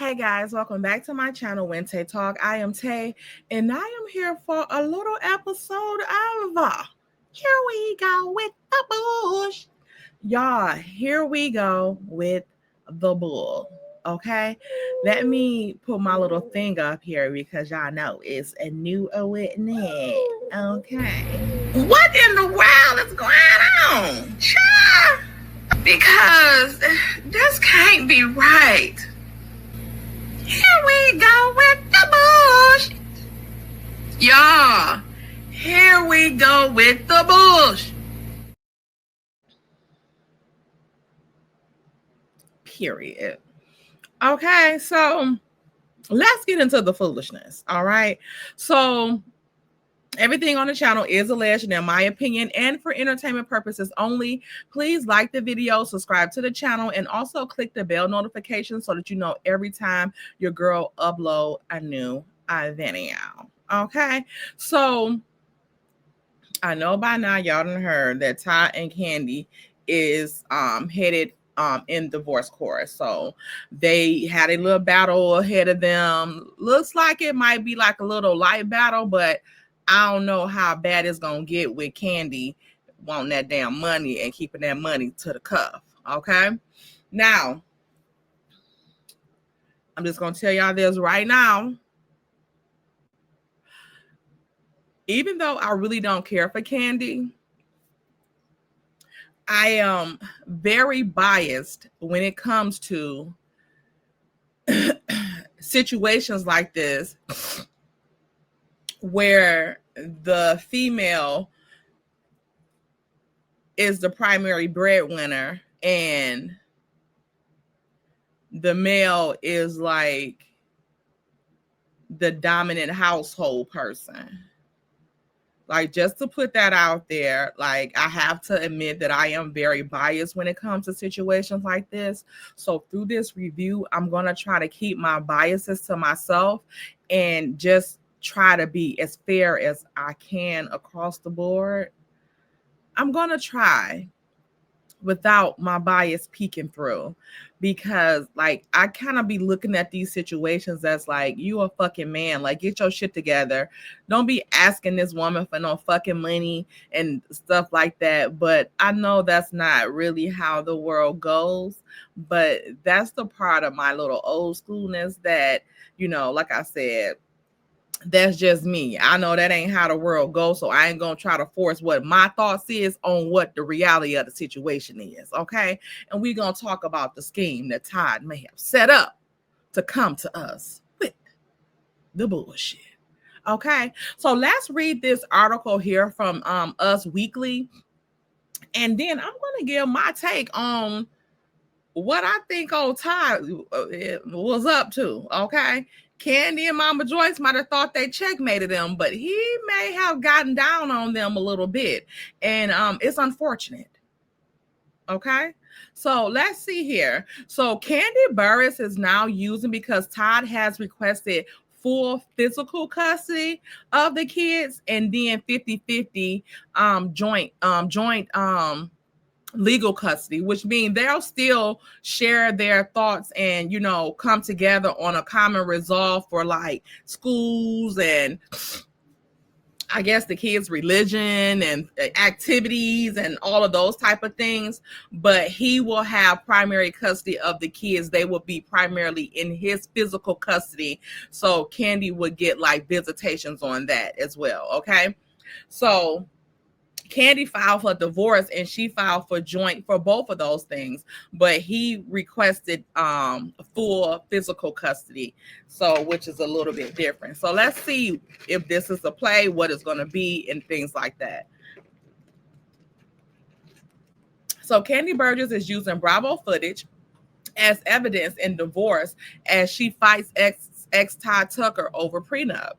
Hey guys, welcome back to my channel, When Tay Talk. I am Tay, and I am here for a little episode of Here We Go with the Bush. Y'all, here we go with the bull. Okay, let me put my little thing up here because y'all know it's a new witness. Okay, what in the world is going on? Child? Because this can't be right. Here we go with the bush. Y'all, here we go with the bush. Period. Okay, so let's get into the foolishness. All right. So everything on the channel is alleged in my opinion and for entertainment purposes only. Please like the video, subscribe to the channel, and also click the bell notification so that you know every time your girl upload a new video. Okay, so I know by now y'all done heard that Todd and Candy is headed in divorce court. So they had a little battle ahead of them. Looks like it might be like a little light battle, but I don't know how bad it's gonna get with Candy wanting that damn money and keeping that money to the cuff. Okay, now I'm just gonna tell y'all this right now. Even though I really don't care for Candy, I am very biased when it comes to situations like this where the female is the primary breadwinner and the male is like the dominant household person. Like, just to put that out there, like, I have to admit that I am very biased when it comes to situations like this. So through this review, I'm going to try to keep my biases to myself and just try to be as fair as I can across the board. I'm going to try without my bias peeking through, because like I kind of be looking at these situations as like, you a fucking man, like get your shit together. Don't be asking this woman for no fucking money and stuff like that. But I know that's not really how the world goes, but that's the part of my little old schoolness that, you know, like I said, that's just me. I know that ain't how the world goes, so I ain't gonna try to force what my thoughts is on what the reality of the situation is. Okay, and we're gonna talk about the scheme that Todd may have set up to come to us with the bullshit. Okay, so let's read this article here from Us Weekly, and then I'm gonna give my take on what I think old Todd was up to. Okay, Candy and Mama Joyce might have thought they checkmated them, but he may have gotten down on them a little bit. And it's unfortunate. Okay, so let's see here. So Candy Burris is now using, because Todd has requested full physical custody of the kids and then 50-50 joint legal custody, which means they'll still share their thoughts and, you know, come together on a common resolve for like schools and I guess the kids' religion and activities and all of those type of things. But he will have primary custody of the kids. They will be primarily in his physical custody. So Candy would get like visitations on that as well. Okay, so Candy filed for divorce and she filed for joint for both of those things, but he requested full physical custody, so which is a little bit different. So let's see if this is a play, what it's going to be, and things like that. So Candy Burgess is using Bravo footage as evidence in divorce as she fights ex Todd Tucker over prenup.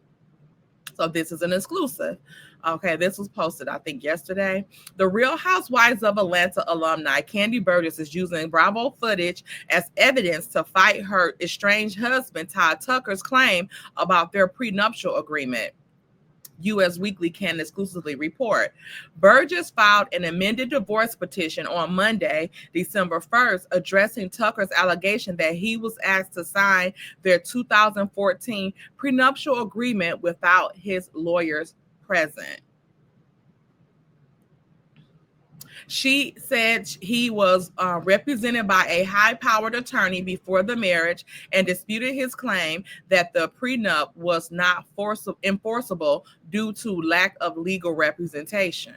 So this is an exclusive. Okay, this was posted, I think, yesterday. The Real Housewives of Atlanta alumni Candy Burgess is using Bravo footage as evidence to fight her estranged husband Todd Tucker's claim about their prenuptial agreement. U.S. Weekly can exclusively report. Burgess filed an amended divorce petition on Monday, December 1st, addressing Tucker's allegation that he was asked to sign their 2014 prenuptial agreement without his lawyers present. She said he was represented by a high-powered attorney before the marriage and disputed his claim that the prenup was not enforceable due to lack of legal representation.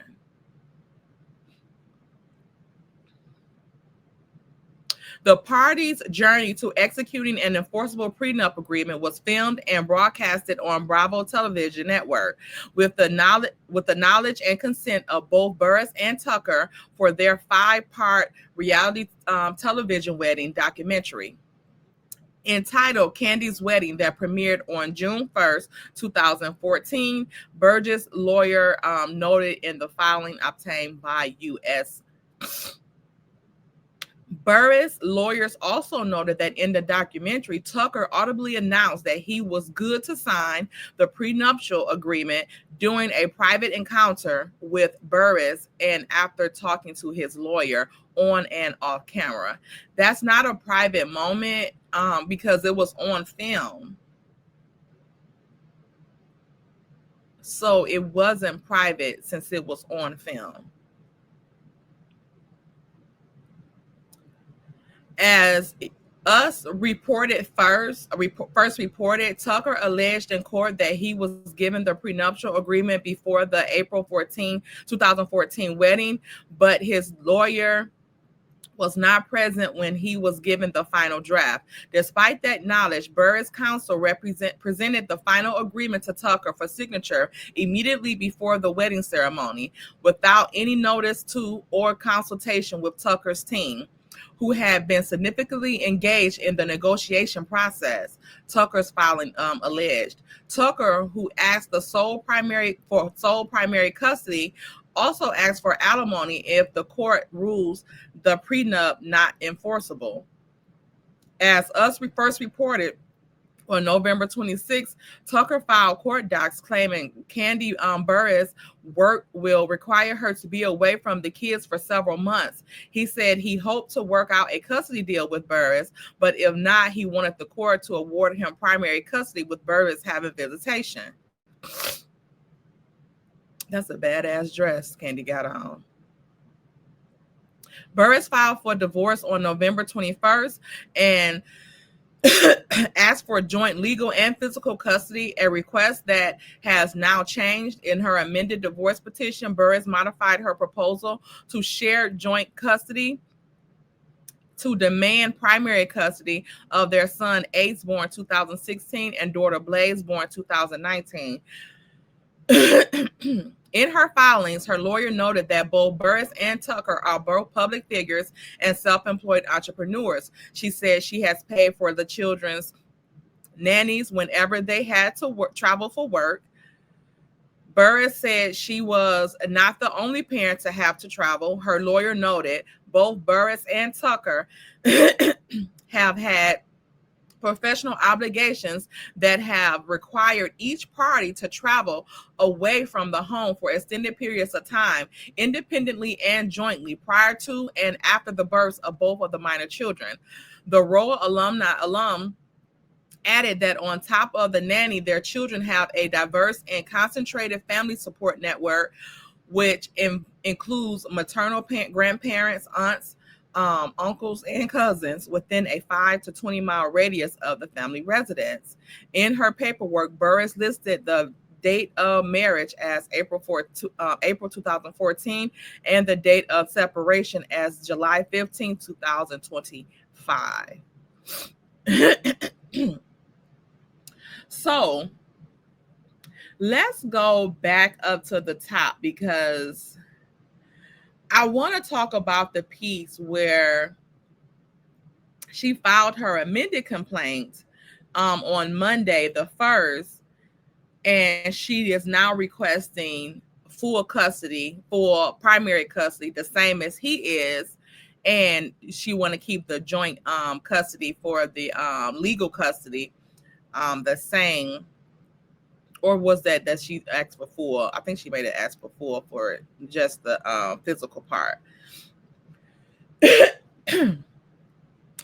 The parties' journey to executing an enforceable prenup agreement was filmed and broadcasted on Bravo Television Network with the knowledge and consent of both Duress and Tucker for their 5-part reality television wedding documentary entitled Candy's Wedding that premiered on June 1st, 2014. Burgess' lawyer noted in the filing obtained by U.S. Burris lawyers also noted that in the documentary, Tucker audibly announced that he was good to sign the prenuptial agreement during a private encounter with Burris and after talking to his lawyer on and off camera. That's not a private moment because it was on film. So it wasn't private since it was on film. As Us reported first reported, Tucker alleged in court that he was given the prenuptial agreement before the April 14, 2014 wedding, but his lawyer was not present when he was given the final draft. Despite that knowledge, Burris' counsel presented the final agreement to Tucker for signature immediately before the wedding ceremony, without any notice to or consultation with Tucker's team, who had been significantly engaged in the negotiation process, Tucker's filing alleged. Tucker, who asked the sole primary custody, also asked for alimony if the court rules the prenup not enforceable. As Us first reported, on November 26, Tucker filed court docs claiming Candy Burris' work will require her to be away from the kids for several months. He said he hoped to work out a custody deal with Burris, but if not, he wanted the court to award him primary custody with Burris having visitation. That's a badass dress Candy got on. Burris filed for divorce on November 21st and asked for joint legal and physical custody, a request that has now changed. In her amended divorce petition, Burris modified her proposal to share joint custody to demand primary custody of their son Ace, born 2016, and daughter Blaze, born 2019. In her filings, her lawyer noted that both Burris and Tucker are both public figures and self-employed entrepreneurs. She said she has paid for the children's nannies whenever they had to travel for work. Burris said she was not the only parent to have to travel. Her lawyer noted both Burris and Tucker have had professional obligations that have required each party to travel away from the home for extended periods of time, independently and jointly, prior to and after the births of both of the minor children. The RHOA alum added that on top of the nanny, their children have a diverse and concentrated family support network, which includes maternal grandparents, aunts, uncles, and cousins within a 5 to 20 mile radius of the family residence. In her paperwork, Burris listed the date of marriage as April 2014 and the date of separation as July 15, 2025. So let's go back up to the top because I want to talk about the piece where she filed her amended complaint on Monday the 1st, and she is now requesting full custody, for primary custody, the same as he is, and she want to keep the joint custody for the legal custody the same, or was that she asked before? I think she made it ask before for just the physical part.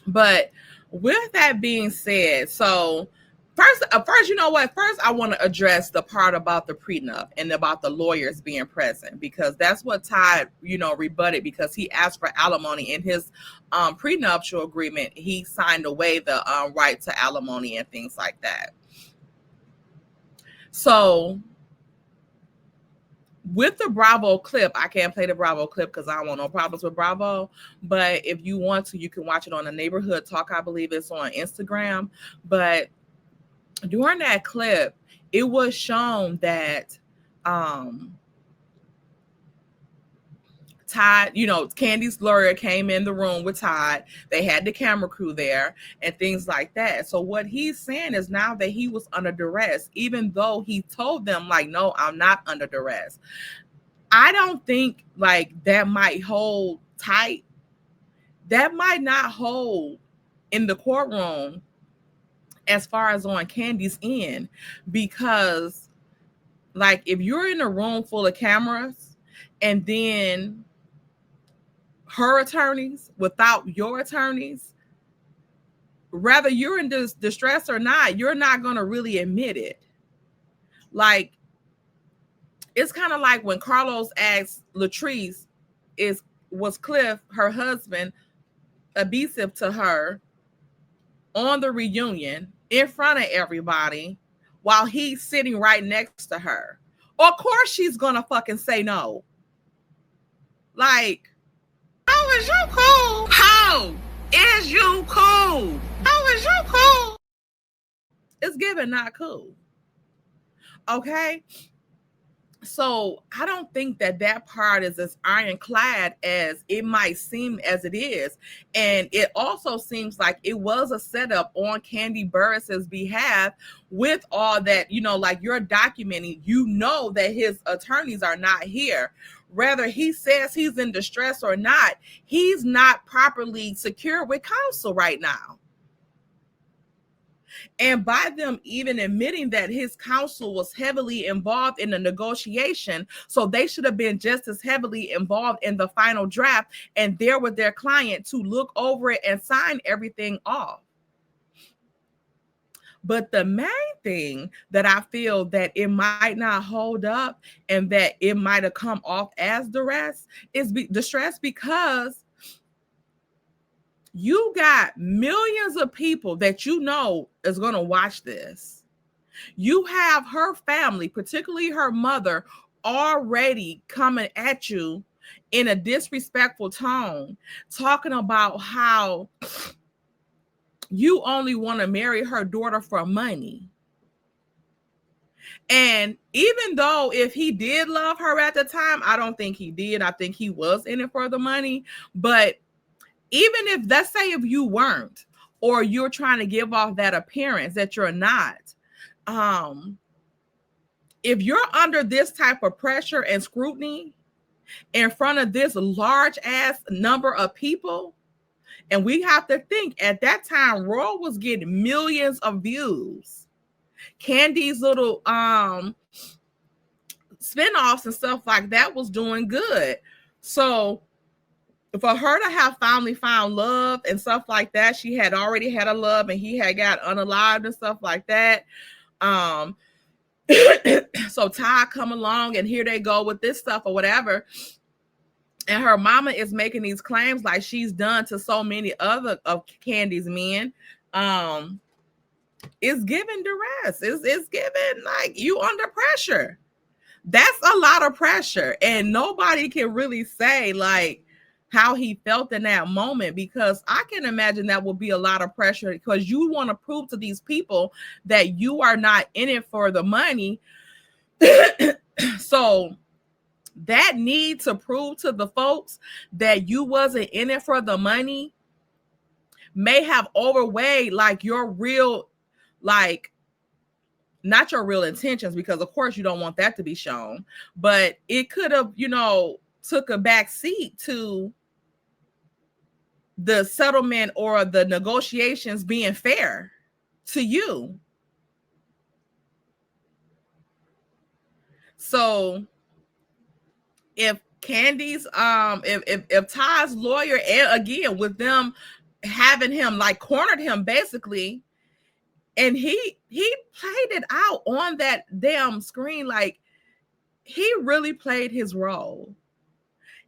But with that being said, so first, you know what? First, I want to address the part about the prenup and about the lawyers being present, because that's what Todd, rebutted, because he asked for alimony in his prenuptial agreement. He signed away the right to alimony and things like that. So with the Bravo clip, I can't play the Bravo clip because I don't want no problems with Bravo. But if you want to, you can watch it on the Neighborhood Talk. I believe it's on Instagram. But during that clip, it was shown that Todd, Candy's lawyer came in the room with Todd. They had the camera crew there and things like that. So what he's saying is now that he was under duress, even though he told them, like, no, I'm not under duress. I don't think like that might hold tight. That might not hold in the courtroom as far as on Candy's end, because like if you're in a room full of cameras and then her attorneys without your attorneys, whether you're in distress or not, you're not going to really admit it. Like, it's kind of like when Carlos asked Latrice, was Cliff, her husband, abusive to her on the reunion in front of everybody while he's sitting right next to her? Of course she's going to fucking say no. Like, how is you cool? How is you cool? How is you cool? It's given not cool. Okay? So I don't think that part is as ironclad as it might seem as it is. And it also seems like it was a setup on Kandi Burruss's behalf with all that, like you're documenting, that his attorneys are not here. Whether he says he's in distress or not, he's not properly secure with counsel right now. And by them even admitting that his counsel was heavily involved in the negotiation, so they should have been just as heavily involved in the final draft and there with their client to look over it and sign everything off. But the main thing that I feel that it might not hold up and that it might have come off as distress because you got millions of people that is going to watch this. You have her family, particularly her mother, already coming at you in a disrespectful tone, talking about how you only want to marry her daughter for money. And even though if he did love her at the time, I don't think he did. I think he was in it for the money. But even if, let's say if you weren't, or you're trying to give off that appearance that you're not, if you're under this type of pressure and scrutiny in front of this large ass number of people, and we have to think at that time, RHOA was getting millions of views. Candy's little spinoffs and stuff like that was doing good. So for her to have finally found love and stuff like that, she had already had a love and he had got unalived and stuff like that. So Todd come along and here they go with this stuff or whatever. And her mama is making these claims like she's done to so many other of Candy's men. It's giving duress. It's giving like you under pressure. That's a lot of pressure. And nobody can really say like how he felt in that moment, because I can imagine that will be a lot of pressure because you want to prove to these people that you are not in it for the money. So that need to prove to the folks that you wasn't in it for the money may have overweighed like your real, like, not your real intentions, because of course you don't want that to be shown, but it could have, took a back seat to the settlement or the negotiations being fair to you. So if Candy's if Todd's lawyer, and again with them having him like cornered him basically, and he played it out on that damn screen, like he really played his role.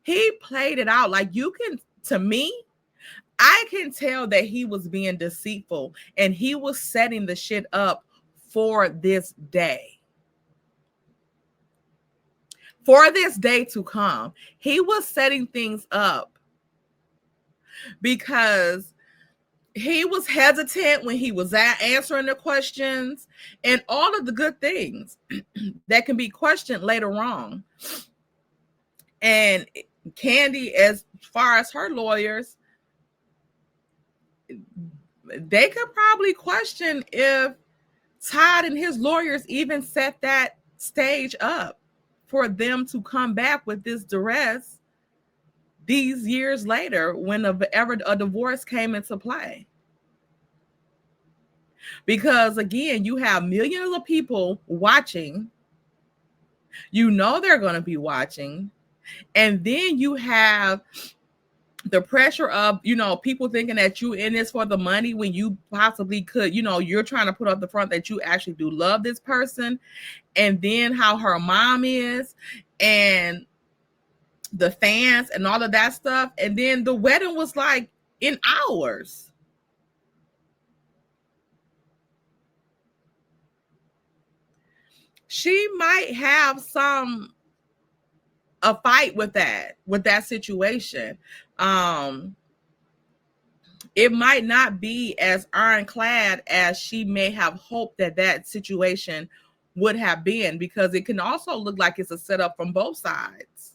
He played it out. Like you can, to me, I can tell that he was being deceitful and he was setting the shit up for this day. For this day to come. He was setting things up because he was hesitant when he was answering the questions and all of the good things that can be questioned later on. And Candy, as far as her lawyers, they could probably question if Todd and his lawyers even set that stage up for them to come back with this Duress these years later when ever a divorce came into play. Because again, you have millions of people watching. You know they're going to be watching. And then you have the pressure of, people thinking that you in this for the money when you possibly could, you're trying to put up the front that you actually do love this person. And then how her mom is and the fans and all of that stuff. And then the wedding was like in hours. She might have a fight with that situation. It might not be as ironclad as she may have hoped that situation would have been, because it can also look like it's a setup from both sides.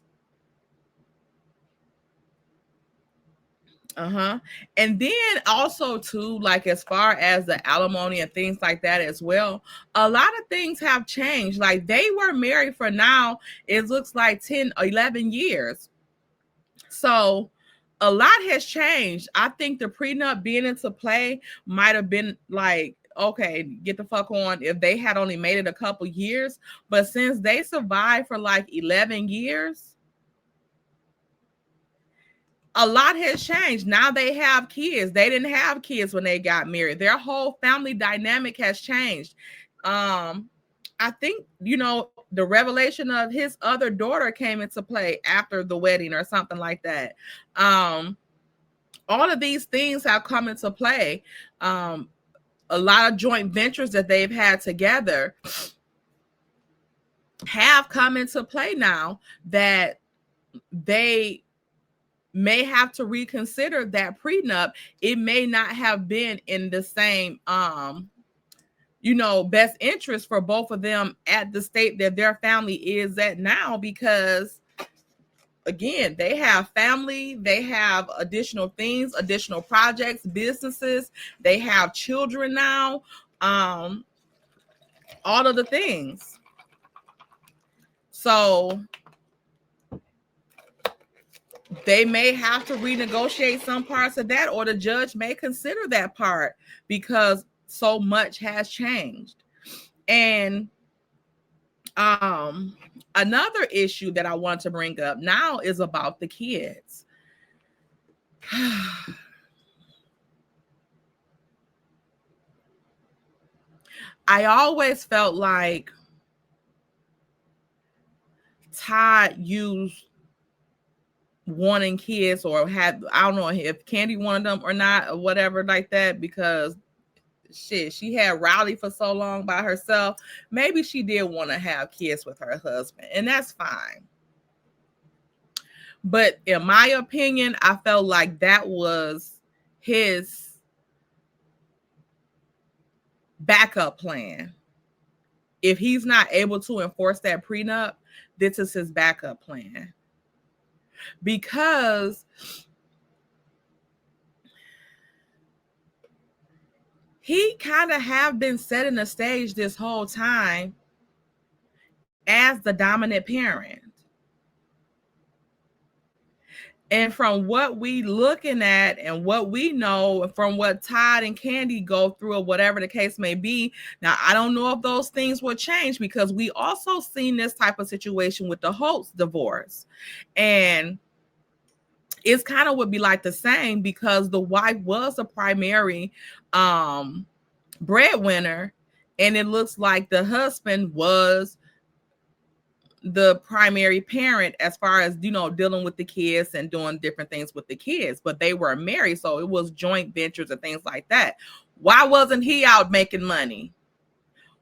And then also too, like as far as the alimony and things like that as well, a lot of things have changed. Like they were married for now, it looks like 10 or 11 years. So a lot has changed. I think the prenup being into play might have been like, okay, get the fuck on if they had only made it a couple years. But since they survived for like 11 years, a lot has changed. Now they have kids. They didn't have kids when they got married. Their whole family dynamic has changed. I think, the revelation of his other daughter came into play after the wedding or something like that. All of these things have come into play. A lot of joint ventures that they've had together have come into play now that they may have to reconsider that prenup. It may not have been in the same best interest for both of them at the state that their family is at now, because again, they have family, they have additional things, additional projects, businesses, they have children now, all of the things. So they may have to renegotiate some parts of that, or the judge may consider that part because so much has changed. And another issue that I want to bring up now is about the kids. I always felt like Todd used wanting kids, or had, I don't know if Candy wanted them or not, or whatever like that, because shit, she had Riley for so long by herself. Maybe she did want to have kids with her husband, and that's fine. But in my opinion, I felt like that was his backup plan. If he's not able to enforce that prenup, this is his backup plan. Because he kind of have been setting the stage this whole time as the dominant parent. And from what we looking at and what we know, from what Todd and Candy go through, or whatever the case may be, now I don't know if those things will change, because we also seen this type of situation with the Holtz divorce. And it's kind of would be like the same, because the wife was a primary breadwinner, and it looks like the husband was the primary parent as far as, you know, dealing with the kids and doing different things with the kids, but they were married, so it was joint ventures and things like that. Why wasn't he out making money?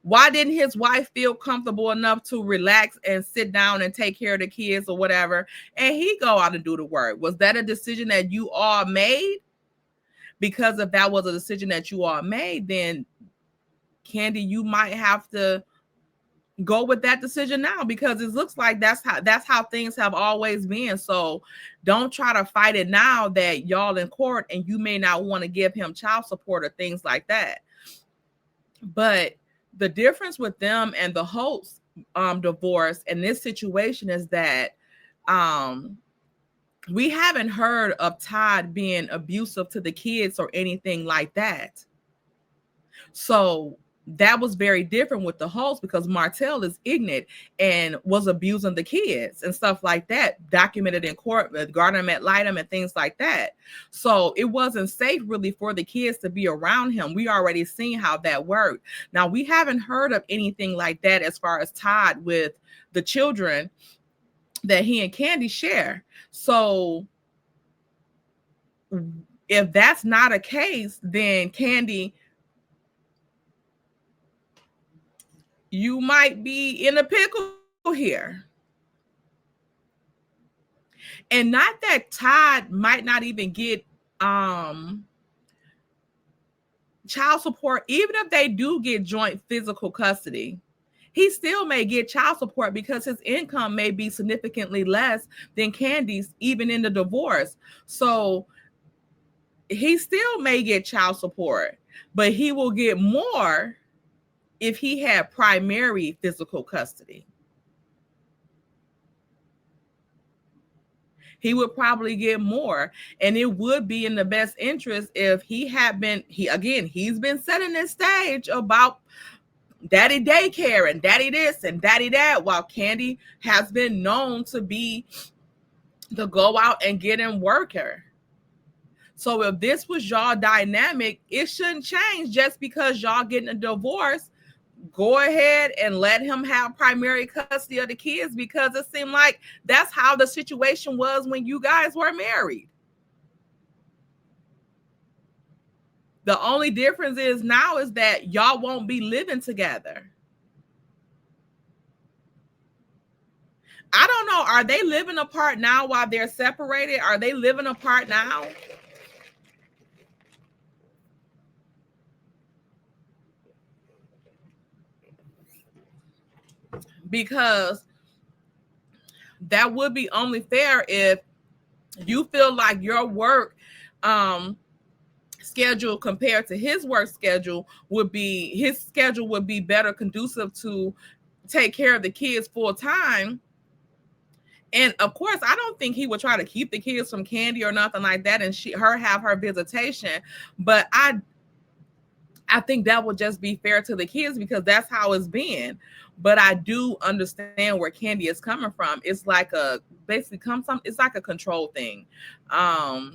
Why didn't his wife feel comfortable enough to relax and sit down and take care of the kids or whatever, and he go out and do the work? Was that a decision that you all made? Because if that was a decision that you all made, then Candy, you might have to go with that decision now, because it looks like that's how things have always been. So don't try to fight it now that y'all in court and you may not want to give him child support or things like that. But the difference with them and the Holtz divorce in this situation is that we haven't heard of Todd being abusive to the kids or anything like that. So that was very different with the Holtz, because Martell is ignorant and was abusing the kids and stuff like that, documented in court with Gardner ad litem and things like that. So it wasn't safe really for the kids to be around him. We already seen how that worked. Now, we haven't heard of anything like that as far as Todd with the children that he and Candy share. So if that's not a case, then Candy, you might be in a pickle here. And not that Todd might not even get child support, even if they do get joint physical custody, he still may get child support because his income may be significantly less than Candy's, even in the divorce. So he still may get child support, but he will get more if he had primary physical custody. He would probably get more, and it would be in the best interest if he had been, he's been setting this stage about daddy daycare and daddy this and daddy that, while Candy has been known to be the go out and get in worker. So if this was y'all dynamic, it shouldn't change just because y'all getting a divorce. Go ahead and let him have primary custody of the kids, because it seemed like that's how the situation was when you guys were married. The only difference is now is that y'all won't be living together. I don't know. Are they living apart now while they're separated? Are they living apart now? Because that would be only fair if you feel like your work schedule compared to his work schedule would be better conducive to take care of the kids full time. And of course, I don't think he would try to keep the kids from Candy or nothing like that, and her have her visitation. But I think that would just be fair to the kids, because that's how it's been. But I do understand where Candy is coming from. It's like it's like a control thing. I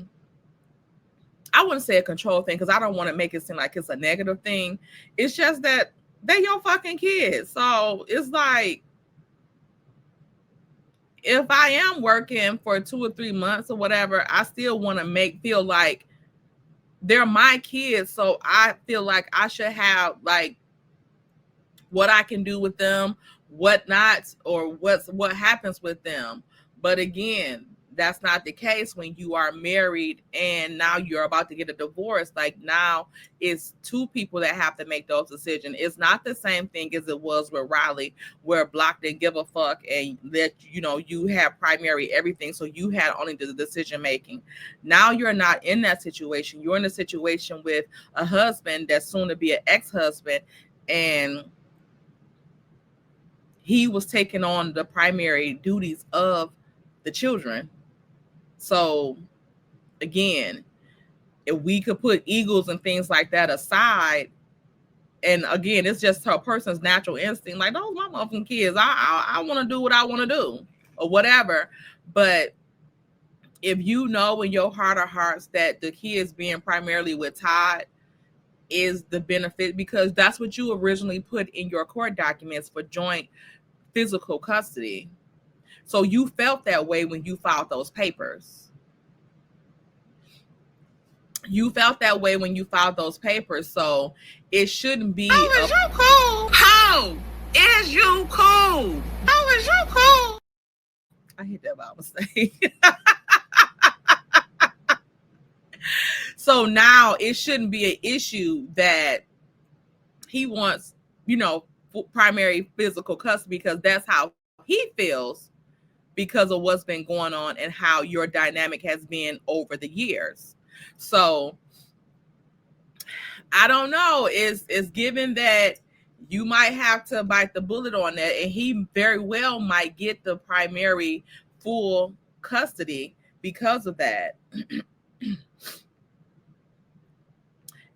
wouldn't say a control thing, because I don't want to make it seem like it's a negative thing. It's just that they're your fucking kids. So it's like, if I am working for 2 or 3 months or whatever, I still want to feel like they're my kids. So I feel like I should have like what I can do with them, what not, or what happens with them. But again, that's not the case when you are married and now you're about to get a divorce. Like, now it's two people that have to make those decisions. It's not the same thing as it was with Riley, where Block didn't give a fuck and that, you have primary everything, so you had only the decision making. Now you're not in that situation. You're in a situation with a husband that's soon to be an ex-husband, and he was taking on the primary duties of the children. So again, if we could put egos and things like that aside, and again, it's just a person's natural instinct. Like, those my motherfucking kids. I want to do what I want to do or whatever. But if you know in your heart of hearts that the kids being primarily with Todd is the benefit, because that's what you originally put in your court documents for joint physical custody. So you felt that way when you filed those papers. You felt that way when you filed those papers. So it shouldn't be. How is you cool? How is you cool? How is you cool? I hit that by mistake. So now it shouldn't be an issue that he wants, primary physical custody, because that's how he feels because of what's been going on and how your dynamic has been over the years. So I don't know. It's given that you might have to bite the bullet on that, and he very well might get the primary full custody because of that.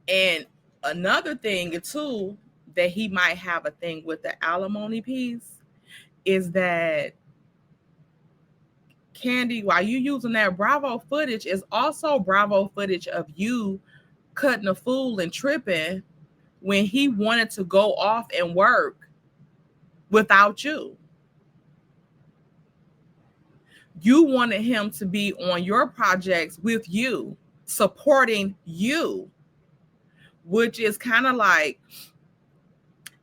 And another thing too, that he might have a thing with the alimony piece is that, Candy, while you using that Bravo footage, is also Bravo footage of you cutting a fool and tripping when he wanted to go off and work without you. You wanted him to be on your projects with you, supporting you, which is kind of like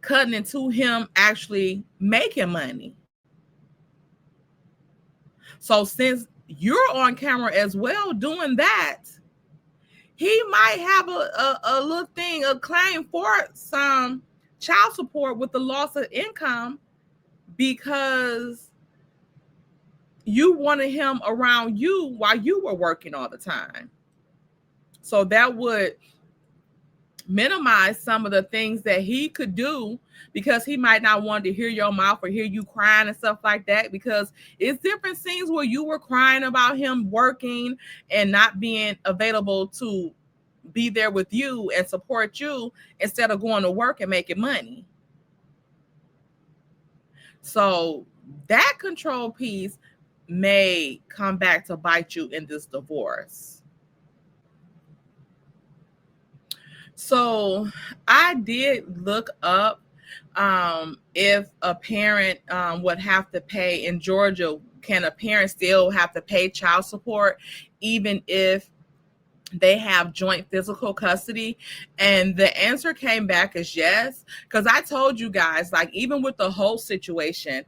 cutting into him actually making money. So since you're on camera as well doing that, he might have a little thing, a claim for some child support with the loss of income because you wanted him around you while you were working all the time. So that would minimize some of the things that he could do, because he might not want to hear your mouth or hear you crying and stuff like that, because it's different scenes where you were crying about him working and not being available to be there with you and support you instead of going to work and making money. So that control piece may come back to bite you in this divorce. So I did look up if a parent would have to pay in Georgia. Can a parent still have to pay child support even if they have joint physical custody? And the answer came back as yes, because I told you guys, like, even with the whole situation,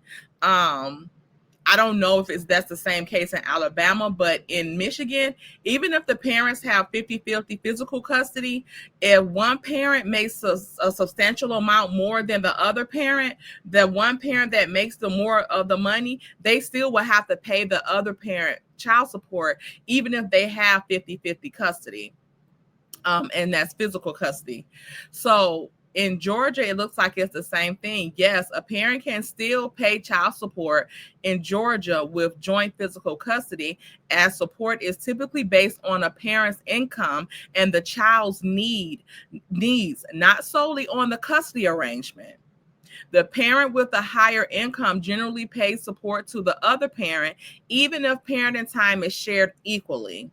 I don't know if that's the same case in Alabama, but in Michigan, even if the parents have 50-50 physical custody, if one parent makes a substantial amount more than the other parent, the one parent that makes the more of the money, they still will have to pay the other parent child support, even if they have 50-50 custody. And that's physical custody. So in Georgia, it looks like it's the same thing. Yes, a parent can still pay child support in Georgia with joint physical custody, as support is typically based on a parent's income and the child's needs, not solely on the custody arrangement. The parent with a higher income generally pays support to the other parent, even if parenting time is shared equally.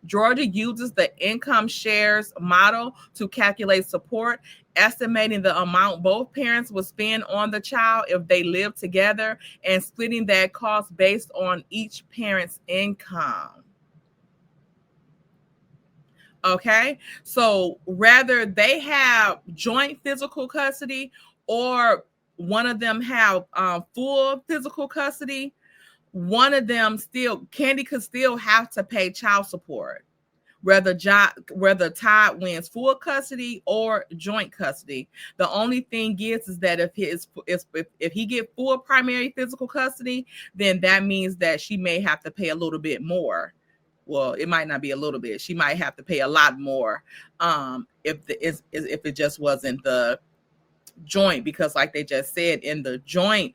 Georgia uses the income shares model to calculate support, estimating the amount both parents will spend on the child if they live together, and splitting that cost based on each parent's income. Okay, so whether they have joint physical custody or one of them have full physical custody, one of them Candy could still have to pay child support, whether Todd wins full custody or joint custody. The only thing is that if he get full primary physical custody, then that means that she may have to pay a little bit more. Well, it might not be a little bit. She might have to pay a lot more if it just wasn't the joint, because like they just said, in the joint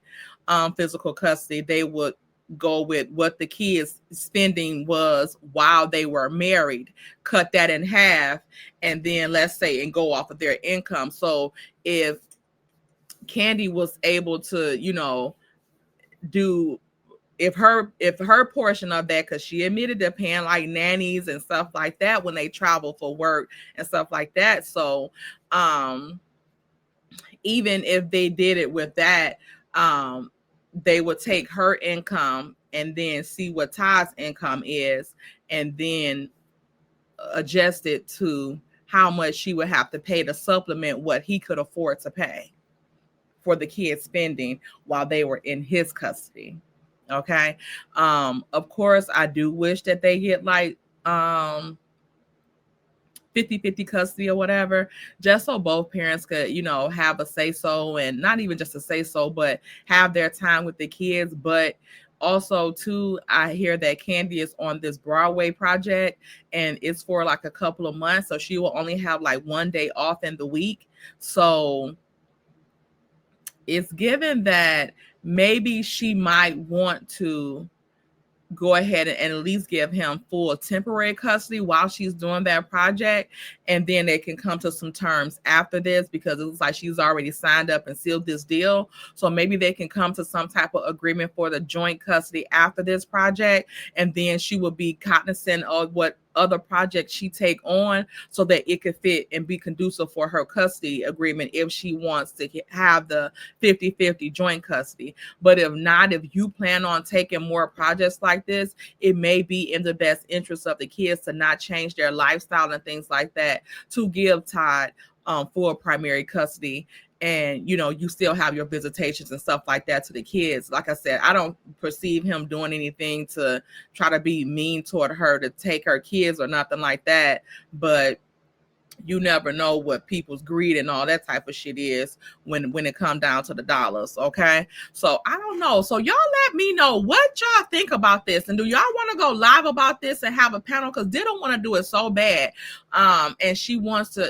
physical custody, they would go with what the kids' spending was while they were married, cut that in half, and then let's say and go off of their income. So if Candy was able to, do if her portion of that, because she admitted to paying like nannies and stuff like that when they travel for work and stuff like that. So even if they did it with that, they would take her income and then see what Todd's income is and then adjust it to how much she would have to pay to supplement what he could afford to pay for the kids' spending while they were in his custody. Okay. Of course, I do wish that they get like 50-50 custody or whatever, just so both parents could, have a say-so, and not even just a say-so, but have their time with the kids. But also too, I hear that Candy is on this Broadway project and it's for like a couple of months. So she will only have like one day off in the week. So it's given that maybe she might want to go ahead and at least give him full temporary custody while she's doing that project, and then they can come to some terms after this, because it looks like she's already signed up and sealed this deal. So maybe they can come to some type of agreement for the joint custody after this project, and then she will be cognizant of what other projects she take on so that it could fit and be conducive for her custody agreement if she wants to have the 50-50 joint custody. But if not, if you plan on taking more projects like this, it may be in the best interest of the kids to not change their lifestyle and things like that, to give Todd full primary custody. And, you still have your visitations and stuff like that to the kids. Like I said, I don't perceive him doing anything to try to be mean toward her to take her kids or nothing like that. But you never know what people's greed and all that type of shit is when it comes down to the dollars. Okay. So I don't know. So y'all let me know what y'all think about this. And do y'all want to go live about this and have a panel? Because they don't want to do it so bad. And she wants to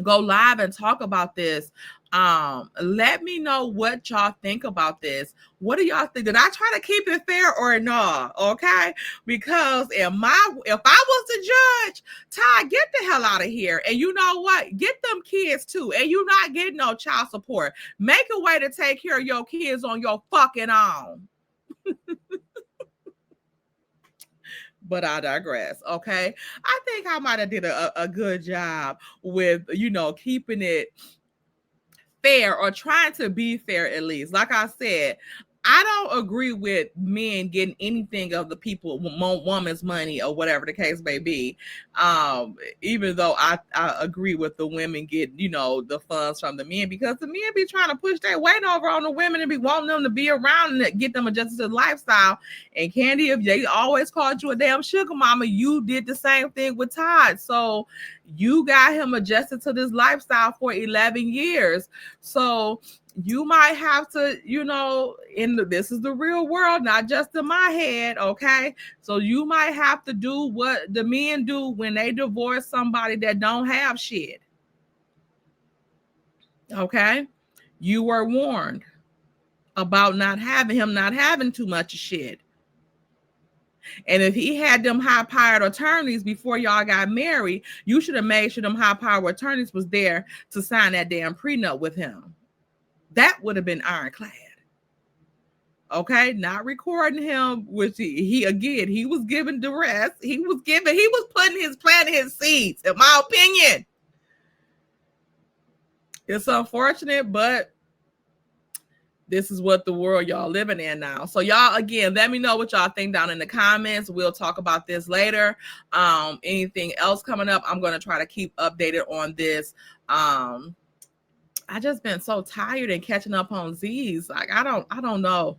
go live and talk about this. Let me know what y'all think about this. What do y'all think? Did I try to keep it fair or no? Okay, because if I was the judge, Ty, get the hell out of here. And you know what? Get them kids too. And you not getting no child support. Make a way to take care of your kids on your fucking own. But I digress. Okay, I think I might have did a good job with keeping it fair, or trying to be fair at least. Like I said, I don't agree with men getting anything of the people, woman's money or whatever the case may be. Even though I agree with the women get, the funds from the men, because the men be trying to push their weight over on the women and be wanting them to be around and get them adjusted to the lifestyle. And Candy, if they always called you a damn sugar mama, you did the same thing with Todd. So you got him adjusted to this lifestyle for 11 years. So you might have to, this is the real world, not just in my head, okay? So you might have to do what the men do when they divorce somebody that don't have shit. Okay? You were warned about not having too much shit. And if he had them high-powered attorneys before y'all got married, you should have made sure them high-powered attorneys was there to sign that damn prenup with him. That would have been ironclad. Okay, not recording him, which he was giving duress. He was planting his seeds, in my opinion. It's unfortunate, but this is what the world y'all living in now. So y'all, again, let me know what y'all think down in the comments. We'll talk about this later. Anything else coming up, I'm going to try to keep updated on this. I just been so tired and catching up on Z's. Like, I don't know.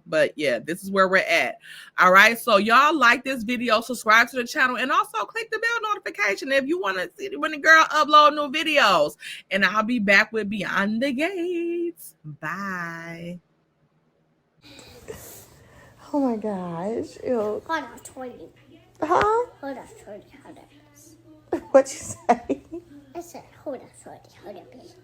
But yeah, this is where we're at. All right. So y'all like this video, subscribe to the channel, and also click the bell notification if you want to see when the girl upload new videos. And I'll be back with Beyond the Gates. Bye. Oh my gosh. Ew. Hold on, 20. Huh? Hold on, 20. What'd you say? I said, hold on, 20. Hold on, please.